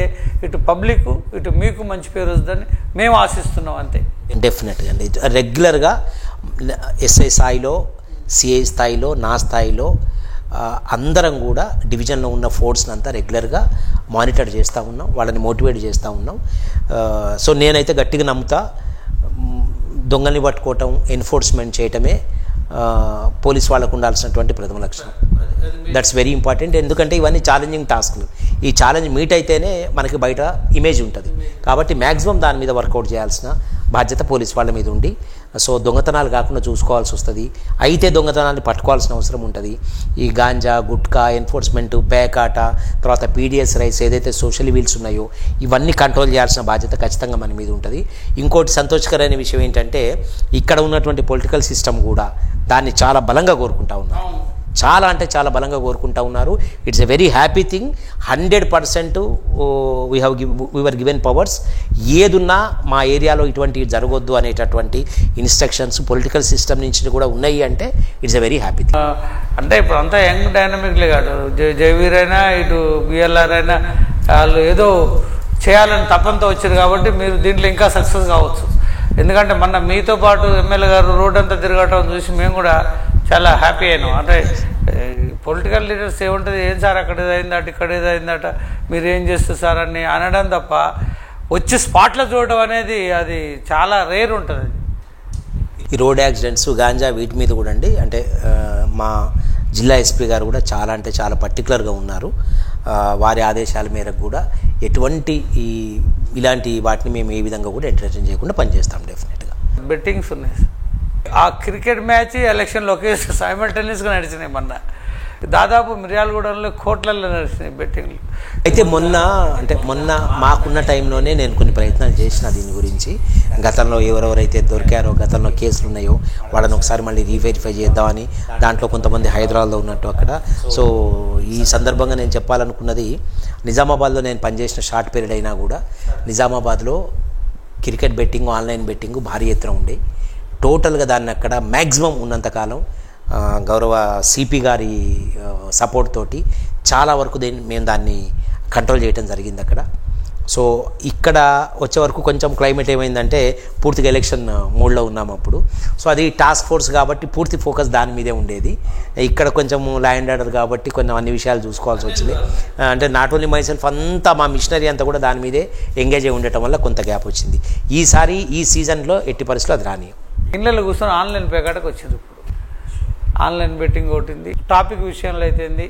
ఇటు పబ్లిక్ ఇటు మీకు మంచి పేరు వస్తుందని మేము ఆశిస్తున్నాం. అంతే. డెఫినెట్గా అండి. రెగ్యులర్గా ఎస్ఐ స్థాయిలో, సిఐ స్థాయిలో, నా స్థాయిలో అందరం కూడా డివిజన్లో ఉన్న ఫోర్స్ని అంతా రెగ్యులర్గా మానిటర్ చేస్తూ ఉన్నాం, వాళ్ళని మోటివేట్ చేస్తూ ఉన్నాం. సో నేనైతే గట్టిగా నమ్ముతా, దొంగల్ని పట్టుకోవటం, ఎన్ఫోర్స్మెంట్ చేయటమే పోలీస్ వాళ్ళకు ఉండాల్సినటువంటి ప్రథమ లక్షణం. That's very important. ఎందుకంటే ఇవన్నీ ఛాలెంజింగ్ టాస్క్లు. ఈ ఛాలెంజ్ మీట్ అయితేనే మనకి బయట ఇమేజ్ ఉంటుంది. కాబట్టి మ్యాక్సిమం దాని మీద వర్కౌట్ చేయాల్సిన బాధ్యత పోలీస్ వాళ్ళ మీద ఉండి, సో దొంగతనాలు కాకుండా చూసుకోవాల్సి వస్తుంది. అయితే దొంగతనాన్ని పట్టుకోవాల్సిన అవసరం ఉంటుంది. ఈ గాంజా, గుట్కా, ఎన్ఫోర్స్మెంట్, పేకాట, తర్వాత పీడిఎస్ రైస్, ఏదైతే సోషల్ వీల్స్ ఉన్నాయో ఇవన్నీ కంట్రోల్ చేయాల్సిన బాధ్యత ఖచ్చితంగా మన మీద ఉంటుంది. ఇంకోటి సంతోషకరమైన విషయం ఏంటంటే, ఇక్కడ ఉన్నటువంటి పొలిటికల్ సిస్టమ్ కూడా దాన్ని చాలా బలంగా కోరుకుంటా ఉన్నారు. చాలా అంటే చాలా బలంగా కోరుకుంటా ఉన్నారు. It's a very happy thing. 100% we're given powers. ఏదున్నా మా ఏరియాలో ఇటువంటి జరగొద్దు అనేటటువంటి ఇన్స్ట్రక్షన్స్ పొలిటికల్ సిస్టమ్ నుంచి కూడా ఉన్నాయి అంటే it's a very happy thing. అంటే ఇప్పుడు అంతా యంగ్ డైనమిక్లే కాదు, జయవీర్ అయినా ఇటు బిఎల్ఆర్ అయినా వాళ్ళు ఏదో చేయాలని తప్పంతో వచ్చారు. కాబట్టి మీరు దీంట్లో ఇంకా సక్సెస్ కావచ్చు. ఎందుకంటే మొన్న మీతో పాటు ఎమ్మెల్యే గారు రోడ్ అంతా తిరగటం చూసి మేము కూడా చాలా హ్యాపీ అయినాం. అంటే పొలిటికల్ లీడర్స్ ఏముంటుంది, ఏం సార్ అక్కడ ఏదైందట, ఇక్కడ ఏదైందట, మీరు ఏం చేస్తారు సార్ అని అనడం తప్ప వచ్చి స్పాట్లో చూడడం అనేది అది చాలా రేర్ ఉంటుంది. ఈ రోడ్ యాక్సిడెంట్స్, గాంజా, వీటి మీద కూడా అండి, అంటే మా జిల్లా ఎస్పీ గారు కూడా చాలా అంటే చాలా పర్టికులర్గా ఉన్నారు. వారి ఆదేశాల మేరకు కూడా ఎటువంటి ఇలాంటి వాటిని మేము ఏ విధంగా కూడా ఎంటర్టైన్ చేయకుండా పనిచేస్తాం డెఫినెట్గా. బెట్టింగ్స్ ఉన్నాయి. ఆ క్రికెట్ మ్యాచ్ ఎలక్షన్ ఒకేసారి సైమల్టేనియస్గా నడిచినాయి. దాదాపు మిర్యాలగూడెంలో కోట్లలో నడిచినాయి బెట్టింగ్లు. అయితే మొన్న మాకున్న టైంలోనే నేను కొన్ని ప్రయత్నాలు చేసిన దీని గురించి. గతంలో ఎవరెవరైతే దొరికారో, గతంలో కేసులు ఉన్నాయో వాళ్ళని ఒకసారి మళ్ళీ రీవెరిఫై చేద్దామని, దాంట్లో కొంతమంది హైదరాబాద్లో ఉన్నట్టు అక్కడ. సో ఈ సందర్భంగా నేను చెప్పాలనుకున్నది, నిజామాబాద్లో నేను పనిచేసిన షార్ట్ పీరియడ్ అయినా కూడా నిజామాబాద్లో క్రికెట్ బెట్టింగ్, ఆన్లైన్ బెట్టింగ్ భారీ ఎత్తున ఉండే. టోటల్గా దాన్ని అక్కడ మ్యాక్సిమం ఉన్నంతకాలం గౌరవ సిపి గారి సపోర్ట్ తోటి చాలా వరకు మేము దాన్ని కంట్రోల్ చేయడం జరిగింది అక్కడ. సో ఇక్కడ వచ్చే వరకు కొంచెం క్లైమేట్ ఏమైందంటే పూర్తిగా ఎలక్షన్ మూడ్లో ఉన్నాము అప్పుడు. సో అది టాస్క్ ఫోర్స్ కాబట్టి పూర్తి ఫోకస్ దాని మీదే ఉండేది. ఇక్కడ కొంచెం లా అండ్ ఆర్డర్ కాబట్టి కొంచెం అన్ని విషయాలు చూసుకోవాల్సి వచ్చింది. అంటే నాట్ ఓన్లీ మై సెల్ఫ్, అంతా మా మిషనరీ అంతా కూడా దాని మీదే ఎంగేజ్ అయి ఉండటం వల్ల కొంత గ్యాప్ వచ్చింది. ఈసారి ఈ సీజన్లో ఎట్టి పరిస్థితుల్లో అది రాని. ఇళ్ళలో కూర్చొని ఆన్లైన్ పేకాటకు వచ్చింది. ఇప్పుడు ఆన్లైన్ బెట్టింగ్ ఒకటింది. టాపిక్ విషయంలో అయితేంది,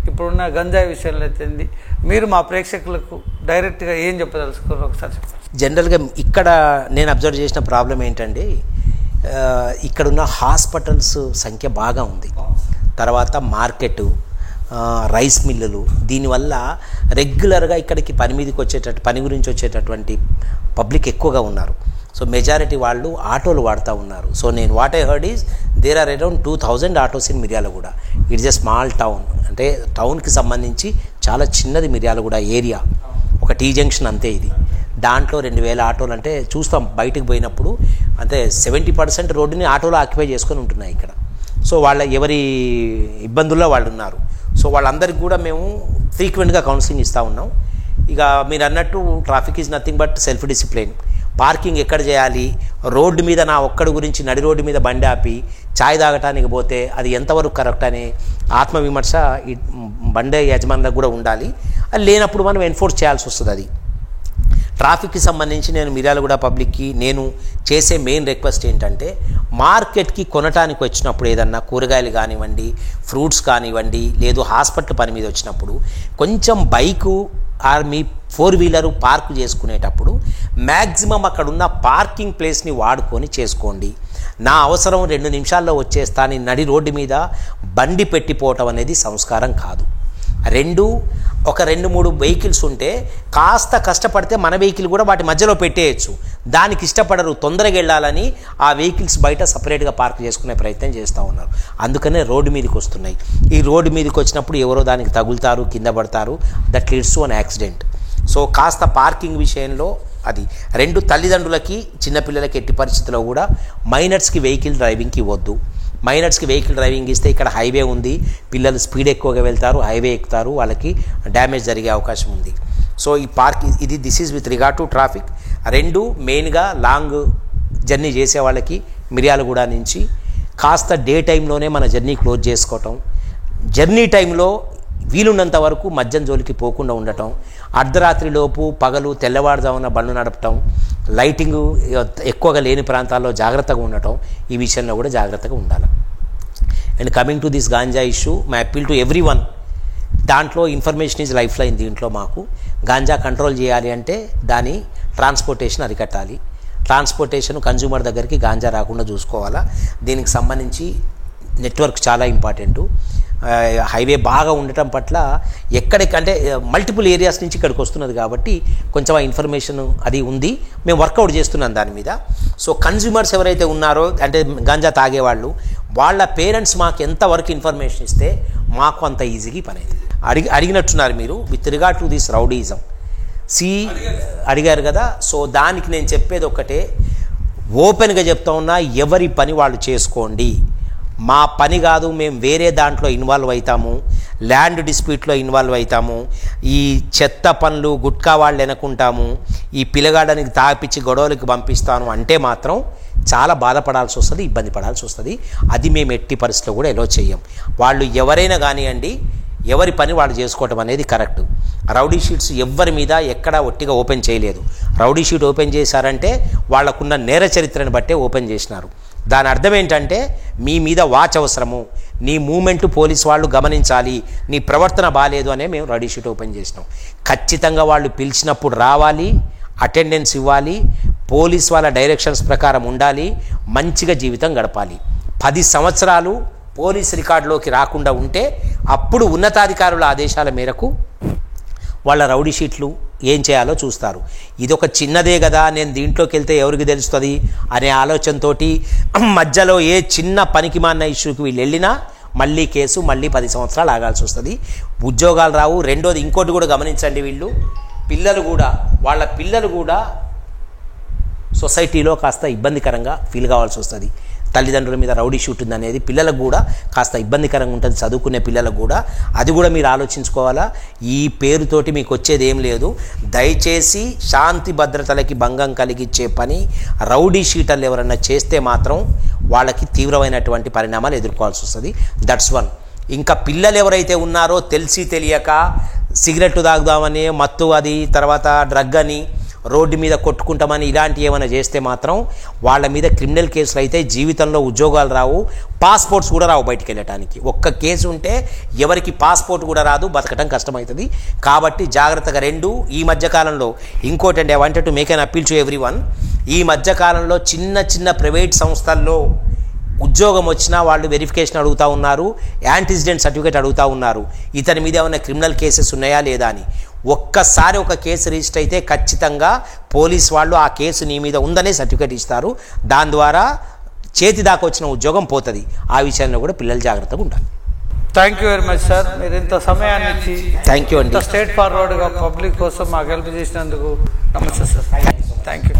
ఇప్పుడున్న గంజాయి విషయంలో అయితేంది, మీరు మా ప్రేక్షకులకు డైరెక్ట్గా ఏం చెప్పదలుచుకోరు ఒకసారి చెప్పండి. జనరల్గా ఇక్కడ నేను అబ్జర్వ్ చేసిన ప్రాబ్లం ఏంటంటే, ఇక్కడున్న హాస్పిటల్స్ సంఖ్య బాగా ఉంది. తర్వాత మార్కెట్, రైస్ మిల్లులు, దీనివల్ల రెగ్యులర్గా ఇక్కడికి పని గురించి వచ్చేటటువంటి పబ్లిక్ ఎక్కువగా ఉన్నారు. సో మెజారిటీ వాళ్ళు ఆటోలు వాడుతూ ఉన్నారు. సో నేను what I heard is there are around 2000 autos in Miryalaguda. It's a small town, అంటే టౌన్కి సంబంధించి చాలా చిన్నది మిర్యాలగూడ ఏరియా, ఒక టీ జంక్షన్ అంతే ఇది. దాంట్లో 2000 ఆటోలు అంటే చూస్తాం బయటకు పోయినప్పుడు. అంటే 70% రోడ్డుని ఆటోలు ఆక్యుపై చేసుకొని ఉంటున్నాయి ఇక్కడ. సో ఎవరి ఇబ్బందుల్లో వాళ్ళు ఉన్నారు. సో వాళ్ళందరికీ కూడా మేము ఫ్రీక్వెంట్గా కౌన్సిలింగ్ ఇస్తూ ఉన్నాం. ఇక మీరు అన్నట్టు traffic is nothing but self discipline. Parking ఎక్కడ చేయాలి, రోడ్డు మీద నా ఒక్కడి గురించి నడి రోడ్డు మీద బండి ఆపి ఛాయ్ తాగటానికి పోతే అది ఎంతవరకు కరెక్ట్ అనే ఆత్మవిమర్శ ఈ బండి యజమానులకు కూడా ఉండాలి. అది లేనప్పుడు మనం ఎన్ఫోర్స్ చేయాల్సి వస్తుంది. అది ట్రాఫిక్కి సంబంధించి నేను మిర్యాలగూడ పబ్లిక్కి నేను చేసే మెయిన్ రిక్వెస్ట్ ఏంటంటే, మార్కెట్కి కొనటానికి వచ్చినప్పుడు ఏదన్నా కూరగాయలు కానివ్వండి, ఫ్రూట్స్ కానివ్వండి, లేదు హాస్పిటల్ పని మీద వచ్చినప్పుడు కొంచెం బైకు ఆర్ మీ 4-వీలరు పార్క్ చేసుకునేటప్పుడు మ్యాక్సిమం అక్కడున్న పార్కింగ్ ప్లేస్ని వాడుకొని చేసుకోండి. నా అవసరం 2 నిమిషాల్లో వచ్చేస్తాను నడి రోడ్డు మీద బండి పెట్టిపోవటం అనేది సంస్కారం కాదు. ఒక 2-3 వెహికల్స్ ఉంటే కాస్త కష్టపడితే మన వెహికల్ కూడా వాటి మధ్యలో పెట్టేయచ్చు. దానికి ఇష్టపడరు, తొందరగా వెళ్ళాలని ఆ వెహికల్స్ బయట సపరేట్గా పార్క్ చేసుకునే ప్రయత్నం చేస్తూ ఉన్నారు. అందుకనే రోడ్డు మీదకి వస్తున్నాయి. ఈ రోడ్డు మీదకి వచ్చినప్పుడు ఎవరో దానికి తగులుతారు, కింద పడతారు, that leads to an accident. So కాస్త పార్కింగ్ విషయంలో అది. 2 తల్లిదండ్రులకి చిన్నపిల్లలకి ఎట్టి పరిస్థితుల్లో కూడా మైనర్స్కి వెహికల్ డ్రైవింగ్కి ఇవ్వద్దు. మైనర్స్కి వెహికల్ డ్రైవింగ్ ఇస్తే ఇక్కడ హైవే ఉంది, పిల్లలు స్పీడ్ ఎక్కువగా వెళ్తారు, హైవే ఎక్కుతారు, వాళ్ళకి డ్యామేజ్ జరిగే అవకాశం ఉంది. సో ఈ this is with regard to traffic. 2 మెయిన్గా లాంగ్ జర్నీ చేసే వాళ్ళకి మిర్యాలగూడ నుంచి కాస్త డే టైంలోనే మన జర్నీ క్లోజ్ చేసుకోవటం, జర్నీ టైంలో వీలున్నంత వరకు మధ్యం జోలికి పోకుండా ఉండటం, అర్ధరాత్రిలోపు పగలు తెల్లవారుజామున బండ్లు నడపటం, లైటింగ్ ఎక్కువగా లేని ప్రాంతాల్లో జాగ్రత్తగా ఉండటం, ఈ విషయంలో కూడా జాగ్రత్తగా ఉండాలి. And coming to this ganja issue, my appeal to every one, దాంట్లో ఇన్ఫర్మేషన్ ఈజ్ లైఫ్ లైన్. దీంట్లో మాకు గాంజా కంట్రోల్ చేయాలి అంటే దాని ట్రాన్స్పోర్టేషన్ అరికట్టాలి. ట్రాన్స్పోర్టేషన్ కన్జ్యూమర్ దగ్గరికి గాంజా రాకుండా చూసుకోవాలా. దీనికి సంబంధించి నెట్వర్క్ చాలా ఇంపార్టెంటు. హైవే బాగా ఉండటం పట్ల ఎక్కడికంటే మల్టిపుల్ ఏరియాస్ నుంచి ఇక్కడికి వస్తున్నది కాబట్టి కొంచెం ఆ ఇన్ఫర్మేషన్ అది ఉంది. మేము వర్కౌట్ చేస్తున్నాం దాని మీద. సో కన్జ్యూమర్స్ ఎవరైతే ఉన్నారో, అంటే గాంజా తాగేవాళ్ళు, వాళ్ళ పేరెంట్స్ మాకు ఎంతవరకు ఇన్ఫర్మేషన్ ఇస్తే మాకు అంత ఈజీగా పని అడిగినట్టున్నారు మీరు with regard to this rowdyism. అడిగారు కదా. సో దానికి నేను చెప్పేది ఒక్కటే, ఓపెన్గా చెప్తా ఉన్నా, ఎవరి పని వాళ్ళు చేసుకోండి. మా పని కాదు, మేము వేరే దాంట్లో ఇన్వాల్వ్ అవుతాము, ల్యాండ్ డిస్ప్యూట్లో ఇన్వాల్వ్ అవుతాము, ఈ చెత్త పనులు గుట్కా వాళ్ళు వెనుకుంటాము, ఈ పిల్లగాడానికి తాపిచ్చి గొడవలకి పంపిస్తాను అంటే మాత్రం చాలా బాధపడాల్సి వస్తుంది, ఇబ్బంది పడాల్సి వస్తుంది. అది మేము ఎట్టి పరిస్థితిలో కూడా ఎలో చేయం. వాళ్ళు ఎవరైనా కానివ్వండి, ఎవరి పని వాళ్ళు చేసుకోవటం అనేది కరెక్ట్. రౌడీ షీట్స్ ఎవరి మీద ఎక్కడా ఒట్టిగా ఓపెన్ చేయలేదు. రౌడీ షీట్ ఓపెన్ చేశారంటే వాళ్ళకున్న నేర చరిత్రను బట్టే ఓపెన్ చేసినారు. దాని అర్థం ఏంటంటే మీ మీద వాచ్ అవసరము, నీ మూమెంట్ పోలీస్ వాళ్ళు గమనించాలి, నీ ప్రవర్తన బాగాలేదు అనే మేము రౌడీ షీట్ ఓపెన్ చేసినాం. ఖచ్చితంగా వాళ్ళు పిలిచినప్పుడు రావాలి, అటెండెన్స్ ఇవ్వాలి, పోలీస్ వాళ్ళ డైరెక్షన్స్ ప్రకారం ఉండాలి, మంచిగా జీవితం గడపాలి. 10 సంవత్సరాలు పోలీస్ రికార్డులోకి రాకుండా ఉంటే అప్పుడు ఉన్నతాధికారుల ఆదేశాల మేరకు వాళ్ళ రౌడీ షీట్లు ఏం చేయాలో చూస్తారు. ఇదొక చిన్నదే కదా, నేను దీంట్లోకి వెళ్తే ఎవరికి తెలుస్తుంది అనే ఆలోచనతోటి మధ్యలో ఏ చిన్న పనికిమాలిన ఇష్యూకి వీళ్ళు వెళ్ళినా మళ్ళీ కేసు, మళ్ళీ 10 సంవత్సరాలు ఆగాల్సి వస్తుంది. ఉద్యోగాలు రావు. రెండోది ఇంకోటి కూడా గమనించండి, వీళ్ళు వాళ్ళ పిల్లలు కూడా సొసైటీలో కాస్త ఇబ్బందికరంగా ఫీల్ కావాల్సి వస్తుంది. తల్లిదండ్రుల మీద రౌడీ షూట్ ఉందనేది పిల్లలకు కూడా కాస్త ఇబ్బందికరంగా ఉంటుంది, చదువుకునే పిల్లలకు కూడా. అది కూడా మీరు ఆలోచించుకోవాలా. ఈ పేరుతోటి మీకు వచ్చేది ఏం లేదు. దయచేసి శాంతి భద్రతలకి భంగం కలిగించే పని రౌడీ షీటర్లు ఎవరన్నా చేస్తే మాత్రం వాళ్ళకి తీవ్రమైనటువంటి పరిణామాలు ఎదుర్కోవాల్సి వస్తుంది. That's one. ఇంకా పిల్లలు ఎవరైతే ఉన్నారో తెలిసి తెలియక సిగరెట్ తాగుదామని, మత్తు అది, తర్వాత డ్రగ్ అని, రోడ్డు మీద కొట్టుకుంటామని ఇలాంటివి ఏమైనా చేస్తే మాత్రం వాళ్ళ మీద క్రిమినల్ కేసులు అయితే జీవితంలో ఉద్యోగాలు రావు, పాస్పోర్ట్స్ కూడా రావు బయటికి వెళ్ళటానికి. ఒక్క కేసు ఉంటే ఎవరికి పాస్పోర్ట్ కూడా రాదు, బతకటం కష్టమవుతుంది. కాబట్టి జాగ్రత్తగా. ఈ మధ్యకాలంలో ఇంకోటండి, I wanted to make an appeal to everyone. ఈ మధ్యకాలంలో చిన్న ప్రైవేట్ సంస్థల్లో ఉద్యోగం వచ్చినా వాళ్ళు వెరిఫికేషన్ అడుగుతూ ఉన్నారు, యాంటిసిడెంట్ సర్టిఫికేట్ అడుగుతూ ఉన్నారు, ఇతని మీద ఏమైనా క్రిమినల్ కేసెస్ ఉన్నాయా లేదా అని. ఒక్కసారి ఒక కేసు రిజిస్టర్ అయితే ఖచ్చితంగా పోలీస్ వాళ్ళు ఆ కేసు నీ మీద ఉందనే సర్టిఫికేట్ ఇస్తారు. దాని ద్వారా చేతి దాకా వచ్చిన ఉద్యోగం పోతుంది. ఆ విషయంలో కూడా పిల్లలు జాగ్రత్తగా ఉండాలి. Thank you very much sir. మీరు ఇంత సమయాన్ని ఇచ్చి థ్యాంక్ యూ అండి. స్ట్రేట్ ఫార్వర్డ్గా పబ్లిక్ కోసం మాకు హెల్ప్ చేసినందుకు నమస్తే సార్. Thank you.